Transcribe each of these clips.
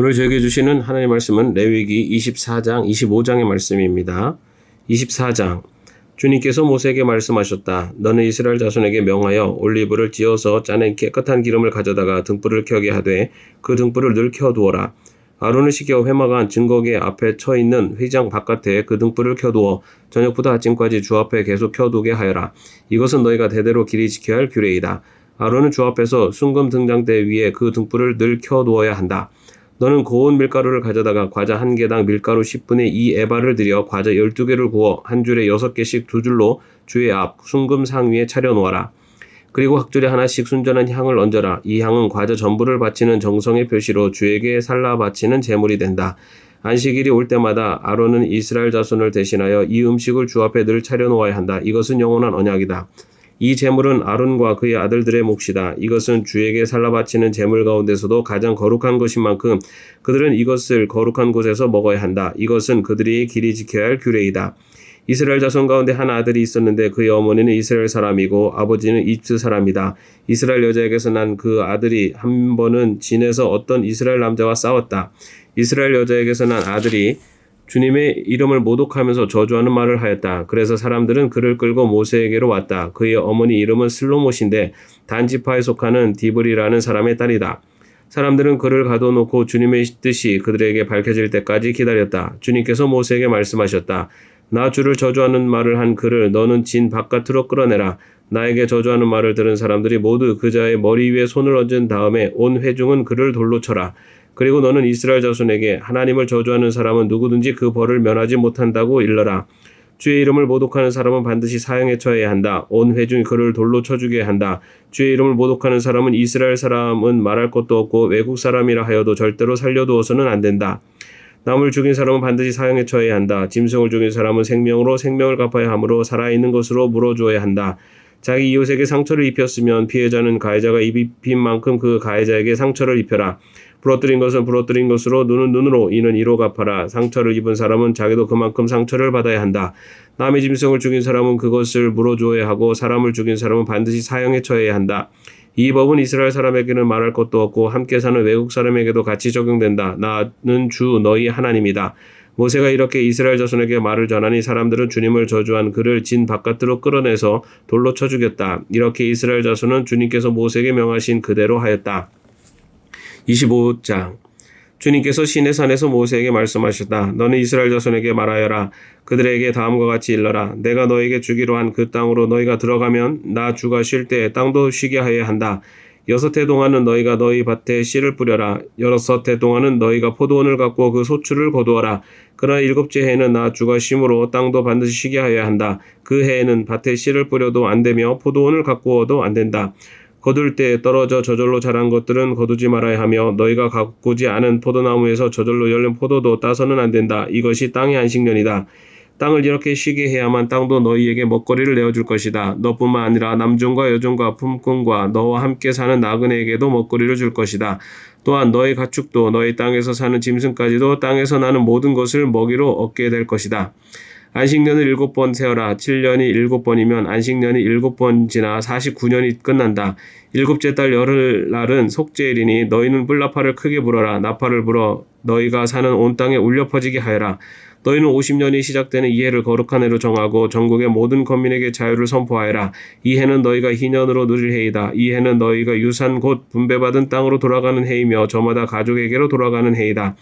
오늘 저에게 주시는 하나님의 말씀은 레위기 24장, 25장의 말씀입니다. 24장. 주님께서 모세에게 말씀하셨다. 너는 이스라엘 자손에게 명하여 올리브를 지어서 짜낸 깨끗한 기름을 가져다가 등불을 켜게 하되 그 등불을 늘 켜두어라. 아론을 시켜 회막안 증거계 앞에 쳐 있는 회장 바깥에 그 등불을 켜두어 저녁부터 아침까지 주 앞에 계속 켜두게 하여라. 이것은 너희가 대대로 길이 지켜야 할 규례이다. 아론은 주 앞에서 순금 등장대 위에 그 등불을 늘 켜두어야 한다. 너는 고운 밀가루를 가져다가 과자 한 개당 밀가루 10분의 2 에바를 들여 과자 12개를 구워 한 줄에 6개씩 두 줄로 주의 앞 순금 상 위에 차려 놓아라. 그리고 각 줄에 하나씩 순전한 향을 얹어라. 이 향은 과자 전부를 바치는 정성의 표시로 주에게 살라 바치는 제물이 된다. 안식일이 올 때마다 아론은 이스라엘 자손을 대신하여 이 음식을 주 앞에 늘 차려 놓아야 한다. 이것은 영원한 언약이다. 이 제물은 아론과 그의 아들들의 몫이다. 이것은 주에게 살라 바치는 제물 가운데서도 가장 거룩한 것인 만큼 그들은 이것을 거룩한 곳에서 먹어야 한다. 이것은 그들이 길이 지켜야 할 규례이다. 이스라엘 자손 가운데 한 아들이 있었는데 그의 어머니는 이스라엘 사람이고 아버지는 이집트 사람이다. 이스라엘 여자에게서 난 그 아들이 한 번은 진에서 어떤 이스라엘 남자와 싸웠다. 이스라엘 여자에게서 난 아들이 주님의 이름을 모독하면서 저주하는 말을 하였다. 그래서 사람들은 그를 끌고 모세에게로 왔다. 그의 어머니 이름은 슬로못인데 단지파에 속하는 디브리라는 사람의 딸이다. 사람들은 그를 가둬놓고 주님의 뜻이 그들에게 밝혀질 때까지 기다렸다. 주님께서 모세에게 말씀하셨다. 나 주를 저주하는 말을 한 그를 너는 진 바깥으로 끌어내라. 나에게 저주하는 말을 들은 사람들이 모두 그자의 머리 위에 손을 얹은 다음에 온 회중은 그를 돌로 쳐라. 그리고 너는 이스라엘 자손에게 하나님을 저주하는 사람은 누구든지 그 벌을 면하지 못한다고 일러라. 주의 이름을 모독하는 사람은 반드시 사형에 처해야 한다. 온 회중이 그를 돌로 쳐주게 한다. 주의 이름을 모독하는 사람은 이스라엘 사람은 말할 것도 없고 외국 사람이라 하여도 절대로 살려두어서는 안 된다. 남을 죽인 사람은 반드시 사형에 처해야 한다. 짐승을 죽인 사람은 생명으로 생명을 갚아야 하므로 살아있는 것으로 물어주어야 한다. 자기 이웃에게 상처를 입혔으면 피해자는 가해자가 입힌 만큼 그 가해자에게 상처를 입혀라. 부러뜨린 것은 부러뜨린 것으로 눈은 눈으로 이는 이로 갚아라. 상처를 입은 사람은 자기도 그만큼 상처를 받아야 한다. 남의 짐승을 죽인 사람은 그것을 물어주어야 하고 사람을 죽인 사람은 반드시 사형에 처해야 한다. 이 법은 이스라엘 사람에게는 말할 것도 없고 함께 사는 외국 사람에게도 같이 적용된다. 나는 주 너희 하나님이다. 모세가 이렇게 이스라엘 자손에게 말을 전하니 사람들은 주님을 저주한 그를 진 바깥으로 끌어내서 돌로 쳐 죽였다. 이렇게 이스라엘 자손은 주님께서 모세에게 명하신 그대로 하였다. 25장. 주님께서 시내산에서 모세에게 말씀하셨다. 너는 이스라엘 자손에게 말하여라. 그들에게 다음과 같이 일러라. 내가 너에게 주기로 한 그 땅으로 너희가 들어가면 나 주가 쉴 때 땅도 쉬게 하여야 한다. 6해 동안은 너희가 너희 밭에 씨를 뿌려라. 6해 동안은 너희가 포도원을 갖고 그 소출을 거두어라. 그러나 7째 해에는 나 주가 쉼으로 땅도 반드시 쉬게 하여야 한다. 그 해에는 밭에 씨를 뿌려도 안 되며 포도원을 가꾸어도 안 된다. 거둘 때 떨어져 저절로 자란 것들은 거두지 말아야 하며 너희가 가꾸지 않은 포도나무에서 저절로 열린 포도도 따서는 안 된다. 이것이 땅의 안식년이다. 땅을 이렇게 쉬게 해야만 땅도 너희에게 먹거리를 내어줄 것이다. 너뿐만 아니라 남종과 여종과 품꾼과 너와 함께 사는 나그네에게도 먹거리를 줄 것이다. 또한 너희 가축도 너희 땅에서 사는 짐승까지도 땅에서 나는 모든 것을 먹이로 얻게 될 것이다. 안식년을 7번 세어라. 7년이 7번이면 안식년이 7번 지나 49년이 끝난다. 7째 달 열흘날은 속죄일이니 너희는 뿔나팔을 크게 불어라. 나팔을 불어 너희가 사는 온 땅에 울려 퍼지게 하여라. 너희는 50년이 시작되는 이 해를 거룩한 해로 정하고 전국의 모든 거민에게 자유를 선포하여라. 이 해는 너희가 희년으로 누릴 해이다. 이 해는 너희가 유산 곧 분배받은 땅으로 돌아가는 해이며 저마다 가족에게로 돌아가는 해이다.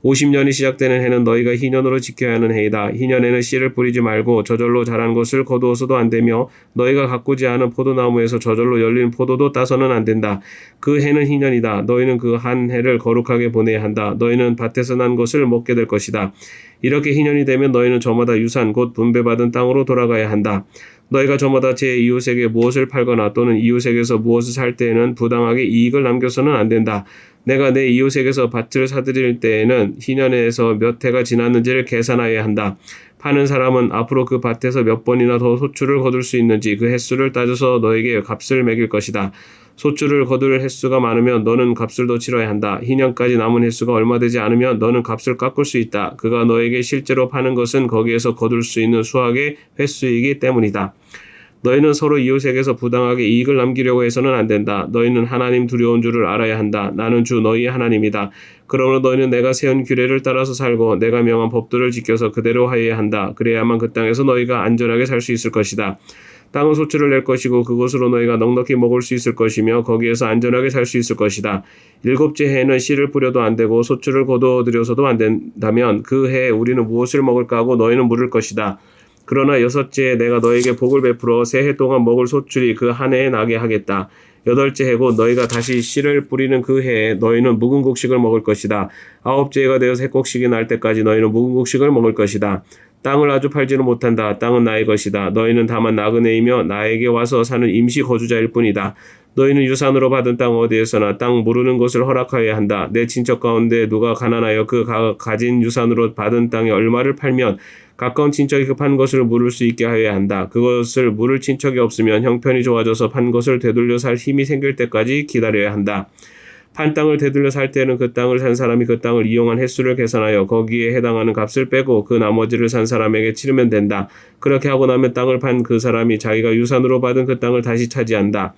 50년이 시작되는 해는 너희가 희년으로 지켜야 하는 해이다. 희년에는 씨를 뿌리지 말고 저절로 자란 것을 거두어서도 안 되며 너희가 가꾸지 않은 포도나무에서 저절로 열린 포도도 따서는 안 된다. 그 해는 희년이다. 너희는 그 한 해를 거룩하게 보내야 한다. 너희는 밭에서 난 것을 먹게 될 것이다. 이렇게 희년이 되면 너희는 저마다 유산 곧 분배받은 땅으로 돌아가야 한다. 너희가 저마다 제 이웃에게 무엇을 팔거나 또는 이웃에게서 무엇을 살 때에는 부당하게 이익을 남겨서는 안 된다. 내가 내 이웃에게서 밭을 사들일 때에는 희년에서 몇 해가 지났는지를 계산하여야 한다. 파는 사람은 앞으로 그 밭에서 몇 번이나 더 소출을 거둘 수 있는지 그 횟수를 따져서 너에게 값을 매길 것이다. 소출을 거둘 횟수가 많으면 너는 값을 더 치러야 한다. 희년까지 남은 횟수가 얼마 되지 않으면 너는 값을 깎을 수 있다. 그가 너에게 실제로 파는 것은 거기에서 거둘 수 있는 수확의 횟수이기 때문이다. 너희는 서로 이웃에게서 부당하게 이익을 남기려고 해서는 안 된다. 너희는 하나님 두려운 줄을 알아야 한다. 나는 주 너희의 하나님이다. 그러므로 너희는 내가 세운 규례를 따라서 살고 내가 명한 법들을 지켜서 그대로 하여야 한다. 그래야만 그 땅에서 너희가 안전하게 살 수 있을 것이다. 땅은 소출을 낼 것이고 그곳으로 너희가 넉넉히 먹을 수 있을 것이며 거기에서 안전하게 살 수 있을 것이다. 일곱째 해에는 씨를 뿌려도 안 되고 소출을 거두어들여서도 안 된다면 그 해에 우리는 무엇을 먹을까 하고 너희는 물을 것이다. 그러나 여섯째에 내가 너에게 복을 베풀어 새 해 동안 먹을 소출이 그 한 해에 나게 하겠다. 여덟째 해고 너희가 다시 씨를 뿌리는 그 해에 너희는 묵은 곡식을 먹을 것이다. 아홉째 해가 되어 새 곡식이 날 때까지 너희는 묵은 곡식을 먹을 것이다. 땅을 아주 팔지는 못한다. 땅은 나의 것이다. 너희는 다만 나그네이며 나에게 와서 사는 임시 거주자일 뿐이다. 너희는 유산으로 받은 땅 어디에서나 땅 모르는 것을 허락하여야 한다. 내 친척 가운데 누가 가난하여 그 가진 유산으로 받은 땅의 얼마를 팔면 가까운 친척이 급한 것을 물을 수 있게 하여야 한다. 그것을 물을 친척이 없으면 형편이 좋아져서 판 것을 되돌려 살 힘이 생길 때까지 기다려야 한다. 판 땅을 되돌려 살 때는 그 땅을 산 사람이 그 땅을 이용한 횟수를 계산하여 거기에 해당하는 값을 빼고 그 나머지를 산 사람에게 치르면 된다. 그렇게 하고 나면 땅을 판 그 사람이 자기가 유산으로 받은 그 땅을 다시 차지한다.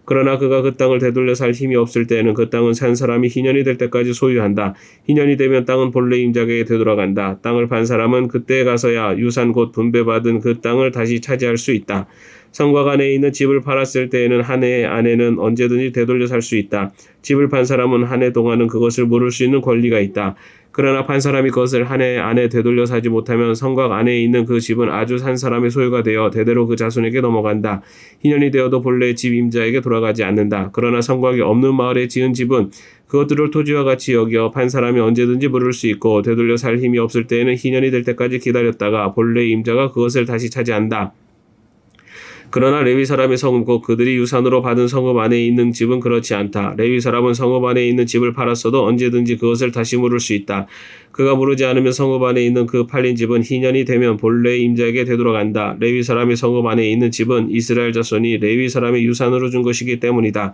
그러나 그가 그 땅을 되돌려 살 힘이 없을 때에는 그 땅은 산 사람이 희년이 될 때까지 소유한다. 희년이 되면 땅은 본래 임자에게 되돌아간다. 땅을 판 사람은 그때에 가서야 유산 곧 분배받은 그 땅을 다시 차지할 수 있다. 성곽 안에 있는 집을 팔았을 때에는 한 해 안에는 언제든지 되돌려 살 수 있다. 집을 판 사람은 한 해 동안은 그것을 물을 수 있는 권리가 있다. 그러나 판 사람이 그것을 한 해 안에 되돌려 사지 못하면 성곽 안에 있는 그 집은 아주 산 사람의 소유가 되어 대대로 그 자손에게 넘어간다. 희년이 되어도 본래 집 임자에게 돌아가지 않는다. 그러나 성곽이 없는 마을에 지은 집은 그것들을 토지와 같이 여겨 판 사람이 언제든지 물을 수 있고 되돌려 살 힘이 없을 때에는 희년이 될 때까지 기다렸다가 본래 임자가 그것을 다시 차지한다. 그러나 레위 사람의 성읍 곧 그들이 유산으로 받은 성읍 안에 있는 집은 그렇지 않다. 레위 사람은 성읍 안에 있는 집을 팔았어도 언제든지 그것을 다시 물을 수 있다. 그가 물으지 않으면 성읍 안에 있는 그 팔린 집은 희년이 되면 본래 임자에게 되돌아간다. 레위 사람의 성읍 안에 있는 집은 이스라엘 자손이 레위 사람의 유산으로 준 것이기 때문이다.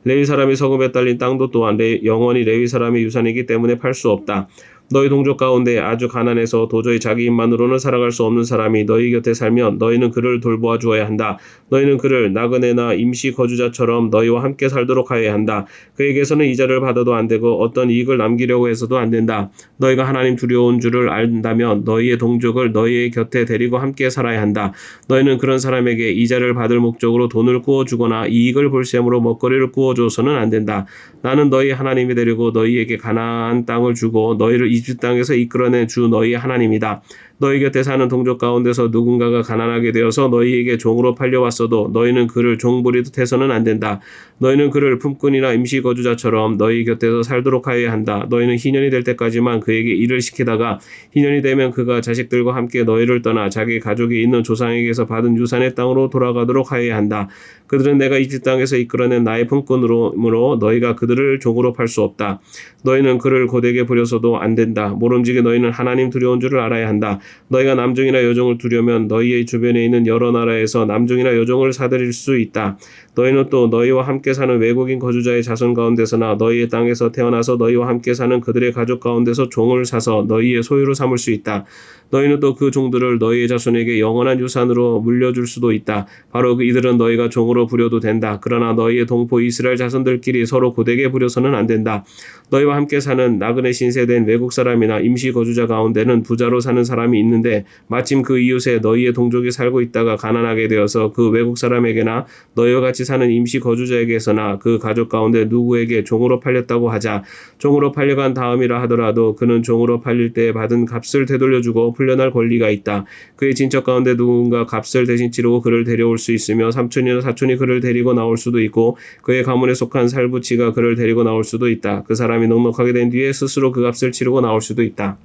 레위 사람의 성읍에 딸린 땅도 또한 영원히 레위 사람의 유산이기 때문에 팔 수 없다. 너희 동족 가운데 아주 가난해서 도저히 자기 힘만으로는 살아갈 수 없는 사람이 너희 곁에 살면 너희는 그를 돌보아 주어야 한다. 너희는 그를 나그네나 임시 거주자처럼 너희와 함께 살도록 하여야 한다. 그에게서는 이자를 받아도 안 되고 어떤 이익을 남기려고 해서도 안 된다. 너희가 하나님 두려운 줄을 안다면 너희의 동족을 너희의 곁에 데리고 함께 살아야 한다. 너희는 그런 사람에게 이자를 받을 목적으로 돈을 구워주거나 이익을 볼 셈으로 먹거리를 구워줘서는 안 된다. 나는 너희 하나님이 되려고 너희에게 가나안 땅을 주고 너희를 이집트 땅에서 이끌어낸 주 너희의 하나님이다. 너희 곁에 사는 동족 가운데서 누군가가 가난하게 되어서 너희에게 종으로 팔려왔어도 너희는 그를 종부리듯 해서는 안 된다. 너희는 그를 품꾼이나 임시 거주자처럼 너희 곁에서 살도록 하여야 한다. 너희는 희년이 될 때까지만 그에게 일을 시키다가 희년이 되면 그가 자식들과 함께 너희를 떠나 자기 가족이 있는 조상에게서 받은 유산의 땅으로 돌아가도록 하여야 한다. 그들은 내가 이집트 땅에서 이끌어낸 나의 품꾼으로 너희가 그들을 종으로 팔 수 없다. 너희는 그를 고되게 부려서도 안 된다. 모름지기 너희는 하나님 두려운 줄을 알아야 한다. 너희가 남종이나 여종을 두려면 너희의 주변에 있는 여러 나라에서 남종이나 여종을 사들일 수 있다. 너희는 또 너희와 함께 사는 외국인 거주자의 자손 가운데서나 너희의 땅에서 태어나서 너희와 함께 사는 그들의 가족 가운데서 종을 사서 너희의 소유로 삼을 수 있다. 너희는 또 그 종들을 너희의 자손에게 영원한 유산으로 물려줄 수도 있다. 바로 이들은 너희가 종으로 부려도 된다. 그러나 너희의 동포 이스라엘 자손들끼리 서로 고되게 부려서는 안 된다. 너희와 함께 사는 나그네 신세된 외국 사람이나 임시 거주자 가운데는 부자로 사는 사람이 있는데 마침 그 이웃에 너희의 동족이 살고 있다가 가난하게 되어서 그 외국 사람에게나 너희와 같이 사는 임시 거주자에게서나 그 가족 가운데 누구에게 종으로 팔렸다고 하자. 종으로 팔려간 다음이라 하더라도 그는 종으로 팔릴 때 받은 값을 되돌려주고 풀려날 권리가 있다. 그의 친척 가운데 누군가 값을 대신 치르고 그를 데려올 수 있으며 삼촌이나 사촌이 그를 데리고 나올 수도 있고 그의 가문에 속한 살부치가 그를 데리고 나올 수도 있다. 그 사람이 넉넉하게 된 뒤에 스스로 그 값을 치르고 나올 수도 있다.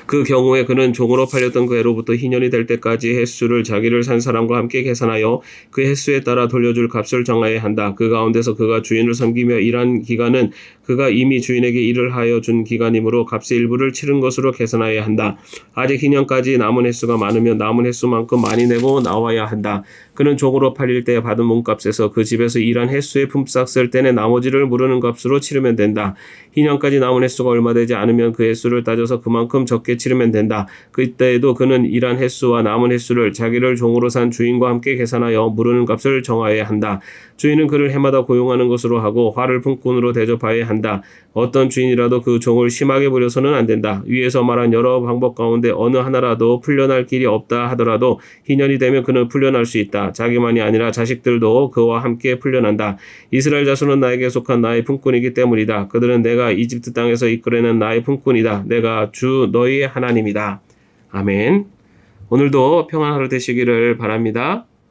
그 경우에 그는 종으로 팔렸던 그 해로부터 희년이 될 때까지 횟수를 자기를 산 사람과 함께 계산하여 그 횟수에 따라 돌려줄 값을 정하여야 한다. 그 가운데서 그가 주인을 섬기며 일한 기간은 그가 이미 주인에게 일을 하여 준 기간이므로 값의 일부를 치른 것으로 계산하여야 한다. 아직 희년까지 남은 횟수가 많으면 남은 횟수만큼 많이 내고 나와야 한다. 그는 종으로 팔릴 때 받은 몸값에서 그 집에서 일한 횟수의 품삯을 떼내 나머지를 무르는 값으로 치르면 된다. 희년까지 남은 횟수가 얼마 되지 않으면 그 횟수를 따져서 그만큼 적게 치르면 된다. 그때에도 그는 일한 횟수와 남은 횟수를 자기를 종으로 산 주인과 함께 계산하여 무르는 값을 정하여야 한다. 주인은 그를 해마다 고용하는 것으로 하고 화를 품꾼으로 대접하여야 한다. 어떤 주인이라도 그 종을 심하게 부려서는 안 된다. 위에서 말한 여러 방법 가운데 어느 하나라도 풀려날 길이 없다 하더라도 희년이 되면 그는 풀려날 수 있다. 자기만이 아니라 자식들도 그와 함께 풀려난다. 이스라엘 자손은 나에게 속한 나의 품꾼이기 때문이다. 그들은 내가 이집트 땅에서 이끌어낸 나의 품꾼이다. 내가 주 너희의 하나님이다. 아멘. 오늘도 평안한 하루 되시기를 바랍니다.